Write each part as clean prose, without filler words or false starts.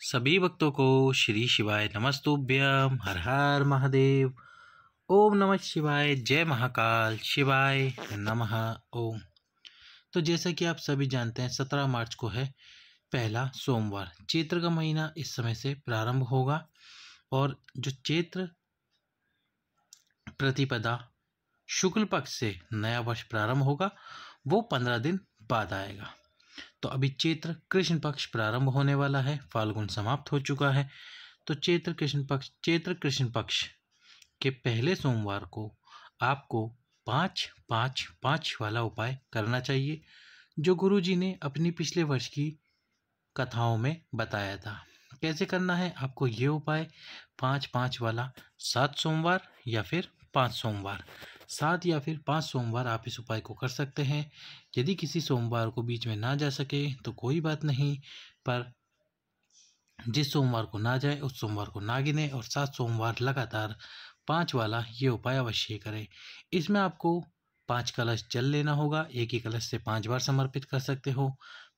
सभी भक्तों को श्री शिवाय नमस्तुभ्यम। हर हर महादेव। ओम नमः शिवाय। जय महाकाल। शिवाय नमः। ओम। तो जैसा कि आप सभी जानते हैं 17 मार्च को है पहला सोमवार। चैत्र का महीना इस समय से प्रारंभ होगा और जो चैत्र प्रतिपदा शुक्ल पक्ष से नया वर्ष प्रारंभ होगा वो 15 दिन बाद आएगा। तो अभी चैत्र कृष्ण पक्ष प्रारंभ होने वाला है, फाल्गुन समाप्त हो चुका है। तो चैत्र कृष्ण पक्ष के पहले सोमवार को आपको 5-5-5 वाला उपाय करना चाहिए, जो गुरुजी ने अपनी पिछले वर्ष की कथाओं में बताया था। कैसे करना है आपको ये उपाय? 5-5 वाला 7 सोमवार या फिर 5 सोमवार, 7 या फिर 5 सोमवार आप इस उपाय को कर सकते हैं। यदि किसी सोमवार को बीच में ना जा सके तो कोई बात नहीं, पर जिस सोमवार को ना जाए उस सोमवार को ना गिने और 7 सोमवार लगातार 5 वाला ये उपाय अवश्य करें। इसमें आपको 5 कलश जल लेना होगा। एक ही कलश से 5 बार समर्पित कर सकते हो।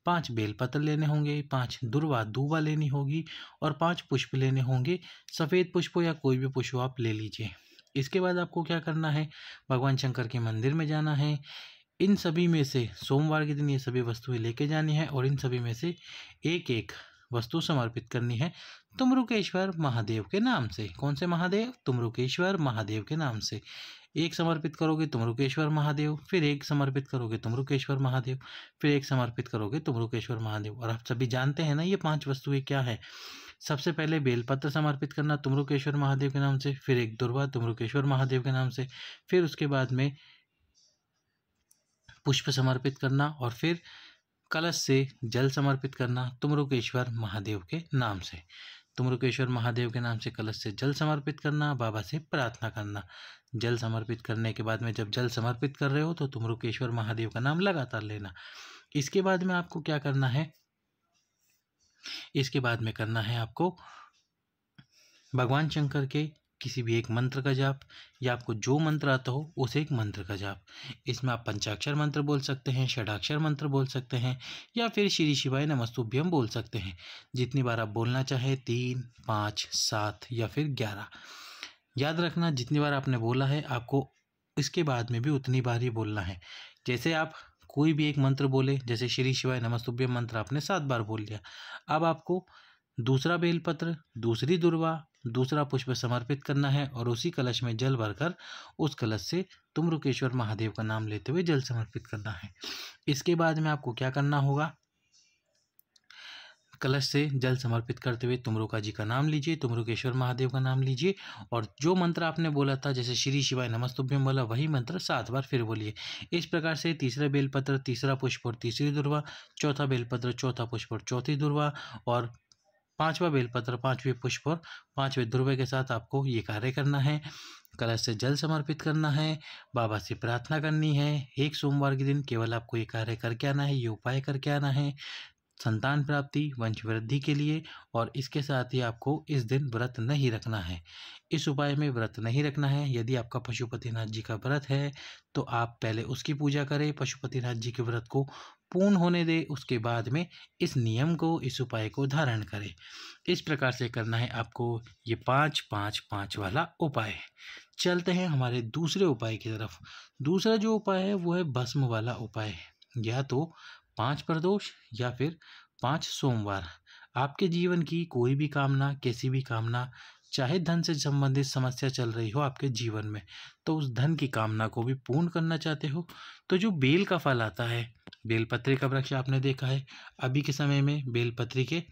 5 बेलपत्र लेने होंगे, 5 दुर्वा दूबा लेनी होगी और 5 पुष्प लेने होंगे। सफ़ेद पुष्प या कोई भी पुष्प आप ले लीजिए। इसके बाद आपको क्या करना है? भगवान शंकर के मंदिर में जाना है। इन सभी में से सोमवार के दिन ये सभी वस्तुएं लेके जानी है और इन सभी में से एक एक वस्तु समर्पित करनी है तुमरुकेश्वर महादेव के नाम से। कौन से महादेव? तुमरुकेश्वर महादेव के नाम से। एक समर्पित करोगे तुमरुकेश्वर महादेव, फिर एक समर्पित करोगे तुमरुकेश्वर महादेव, फिर एक समर्पित करोगे तुमरुकेश्वर महादेव। और आप सभी जानते हैं ना ये 5 वस्तुएं क्या है। सबसे पहले बेलपत्र समर्पित करना तुमरुकेश्वर महादेव के नाम से, फिर एक दुर्वा तुमरुकेश्वर महादेव के नाम से, फिर उसके बाद में पुष्प समर्पित करना और फिर कलश से जल समर्पित करना तुमरुकेश्वर महादेव के नाम से। तुमरुकेश्वर महादेव के नाम से कलश से जल समर्पित करना, बाबा से प्रार्थना करना। जल समर्पित करने के बाद में जब जल समर्पित कर रहे हो तो तुमरुकेश्वर महादेव का नाम लगातार लेना। इसके बाद में आपको क्या करना है? इसके बाद में करना है आपको भगवान शंकर के किसी भी एक मंत्र का जाप, या आपको जो मंत्र आता हो उस एक मंत्र का जाप। इसमें आप पंचाक्षर मंत्र बोल सकते हैं, षडाक्षर मंत्र बोल सकते हैं, या फिर श्री शिवाय नमस्तुभ्यम बोल सकते हैं। जितनी बार आप बोलना चाहे, 3, 5, 7 या फिर 11। याद रखना जितनी बार आपने बोला है आपको इसके बाद में भी उतनी बार ही बोलना है। जैसे आप कोई भी एक मंत्र बोले, जैसे श्री शिवाय नमस्तुभ्यम मंत्र आपने 7 बार बोल लिया, अब आपको दूसरा बेलपत्र, दूसरी दुर्वा, दूसरा पुष्प समर्पित करना है और उसी कलश में जल भरकर उस कलश से तुमरुकेश्वर महादेव का नाम लेते हुए जल समर्पित करना है। इसके बाद में आपको क्या करना होगा? कलश से जल समर्पित करते हुए तुमरुका जी का नाम लीजिए, तुमरुकेश्वर महादेव का नाम लीजिए और जो मंत्र आपने बोला था, जैसे श्री शिवाय नमस्तुभ्यम बोला, वही मंत्र 7 बार फिर बोलिए। इस प्रकार से तीसरा बेलपत्र, तीसरा पुष्प और तीसरी दुर्वा, चौथा बेलपत्र, चौथा पुष्प और चौथी दुर्वा और 5वां बेलपत्र, 5वें पुष्प और 5वें दुर्वे के साथ आपको ये कार्य करना है। कलश से जल समर्पित करना है, बाबा से प्रार्थना करनी है। एक सोमवार के दिन केवल आपको ये कार्य करके आना है, ये उपाय करके आना है संतान प्राप्ति, वंश वृद्धि के लिए। और इसके साथ ही आपको इस दिन व्रत नहीं रखना है। इस उपाय में व्रत नहीं रखना है। यदि आपका पशुपतिनाथ जी का व्रत है तो आप पहले उसकी पूजा करें, पशुपतिनाथ जी के व्रत को पूर्ण होने दें, उसके बाद में इस नियम को, इस उपाय को धारण करें। इस प्रकार से करना है आपको ये 5-5-5 वाला उपाय। चलते हैं हमारे दूसरे उपाय की तरफ। दूसरा जो उपाय है वो है भस्म वाला उपाय। या तो 5 प्रदोष या फिर 5 सोमवार। आपके जीवन की कोई भी कामना, कैसी भी कामना, चाहे धन से संबंधित समस्या चल रही हो आपके जीवन में, तो उस धन की कामना को भी पूर्ण करना चाहते हो, तो जो बेल का फल आता है, बेलपत्री का वृक्ष आपने देखा है, अभी के समय में बेलपत्री के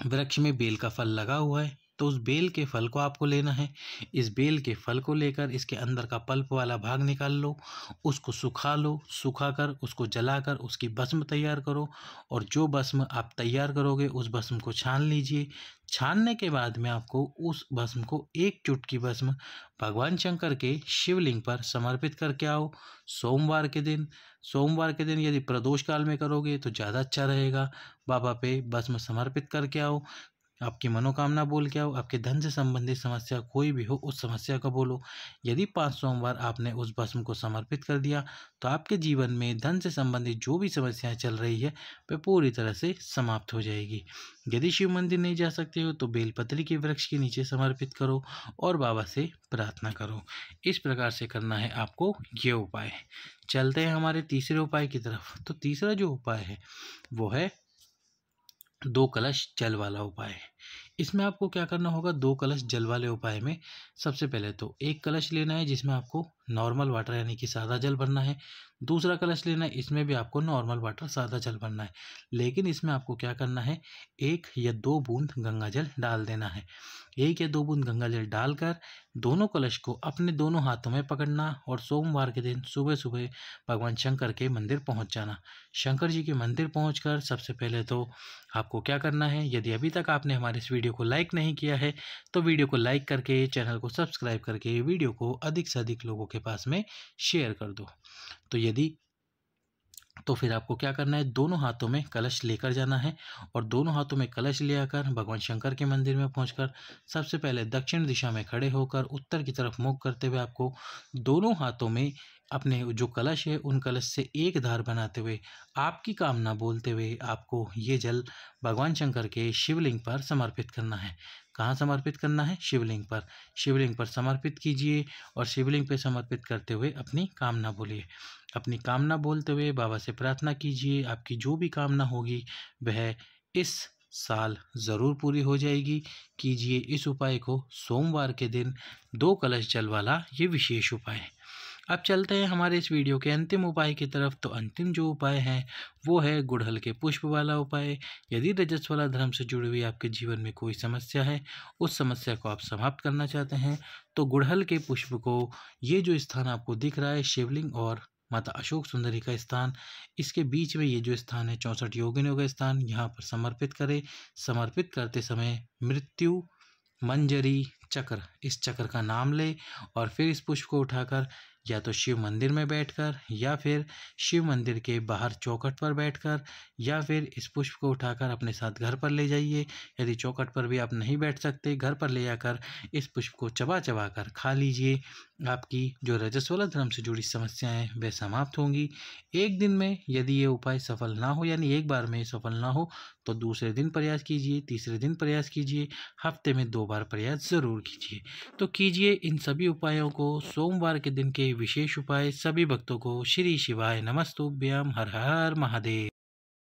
वृक्ष में बेल का फल लगा हुआ है, तो उस बेल के फल को आपको लेना है। इस बेल के फल को लेकर इसके अंदर का पल्प वाला भाग निकाल लो, उसको सुखा लो, सुखाकर उसको जलाकर उसकी भस्म तैयार करो और जो भस्म आप तैयार करोगे उस भस्म को छान लीजिए। छानने के बाद में आपको उस भस्म को एक चुटकी भस्म भगवान शंकर के शिवलिंग पर समर्पित करके आओ। सोमवार के दिन यदि प्रदोष काल में करोगे तो ज़्यादा अच्छा रहेगा। बाबा पे भस्म समर्पित करके आओ। आपकी मनोकामना बोल के आओ। आपके धन से संबंधित समस्या कोई भी हो, उस समस्या को बोलो। यदि 5 सोमवार आपने उस भस्म को समर्पित कर दिया तो आपके जीवन में धन से संबंधित जो भी समस्याएं चल रही है वह पूरी तरह से समाप्त हो जाएगी। यदि शिव मंदिर नहीं जा सकते हो तो बेलपत्री के वृक्ष के नीचे समर्पित करो और बाबा से प्रार्थना करो। इस प्रकार से करना है आपको ये उपाय। चलते हैं हमारे तीसरे उपाय की तरफ। तो तीसरा जो उपाय है वो है 2 कलश जल वाला उपाय। इसमें आपको क्या करना होगा, 2 कलश जल वाले उपाय में सबसे पहले तो 1 कलश लेना है जिसमें आपको नॉर्मल वाटर यानी कि सादा जल भरना है। दूसरा कलश लेना है, इसमें भी आपको नॉर्मल वाटर सादा जल भरना है। लेकिन इसमें आपको क्या करना है, 1 या 2 बूंद गंगा जल डाल देना है। 1 या 2 बूंद गंगा जल डालकर दोनों कलश को अपने दोनों हाथों में पकड़ना और सोमवार के दिन सुबह सुबह भगवान शंकर के मंदिर पहुंच जाना। शंकर जी के मंदिर पहुंचकर सबसे पहले तो आपको क्या करना है, यदि अभी तक आपने हमारे इस वीडियो को लाइक नहीं किया है तो वीडियो को लाइक करके, चैनल को सब्सक्राइब करके वीडियो को अधिक से अधिक लोगों के पास में शेयर कर दो। तो फिर आपको क्या करना है, दोनों हाथों में कलश लेकर जाना है और दोनों हाथों में कलश ले आकर भगवान शंकर के मंदिर में पहुंचकर सबसे पहले दक्षिण दिशा में खड़े होकर उत्तर की तरफ मुख करते हुए आपको दोनों हाथों में अपने जो कलश है उन कलश से एक धार बनाते हुए आपकी कामना बोलते हुए आपको ये जल भगवान शंकर के शिवलिंग पर समर्पित करना है। कहाँ समर्पित करना है, शिवलिंग पर। शिवलिंग पर समर्पित कीजिए और शिवलिंग पर समर्पित करते हुए अपनी कामना बोलिए। अपनी कामना बोलते हुए बाबा से प्रार्थना कीजिए, आपकी जो भी कामना होगी वह इस साल ज़रूर पूरी हो जाएगी। कीजिए इस उपाय को सोमवार के दिन 2 कलश जल वाला ये विशेष उपाय। अब चलते हैं हमारे इस वीडियो के अंतिम उपाय की तरफ। तो अंतिम जो उपाय है वो है गुड़हल के पुष्प वाला उपाय। यदि रजस्वला धर्म से जुड़ी हुई आपके जीवन में कोई समस्या है, उस समस्या को आप समाप्त करना चाहते हैं तो गुड़हल के पुष्प को, ये जो स्थान आपको दिख रहा है शिवलिंग और माता अशोक सुंदरी का स्थान, इसके बीच में ये जो स्थान है 64 योगिनियों का स्थान, यहाँ पर समर्पित करें। समर्पित करते समय मृत्यु मंजरी चक्र, इस चक्र का नाम ले और फिर इस पुष्प को उठाकर या तो शिव मंदिर में बैठकर या फिर शिव मंदिर के बाहर चौखट पर बैठकर या फिर इस पुष्प को उठाकर अपने साथ घर पर ले जाइए। यदि चौखट पर भी आप नहीं बैठ सकते, घर पर ले जाकर इस पुष्प को चबा चबा कर खा लीजिए। आपकी जो रजस्वला धर्म से जुड़ी समस्याएं वह समाप्त होंगी। एक दिन में यदि ये उपाय सफल ना हो, यानी एक बार में सफल ना हो, तो दूसरे दिन प्रयास कीजिए, तीसरे दिन प्रयास कीजिए, हफ्ते में 2 बार प्रयास ज़रूर कीजिए। तो कीजिए इन सभी उपायों को। सोमवार के दिन के विशेष उपाय सभी भक्तों को श्री शिवाय नमस्तुभ्यम। हर हर महादेव।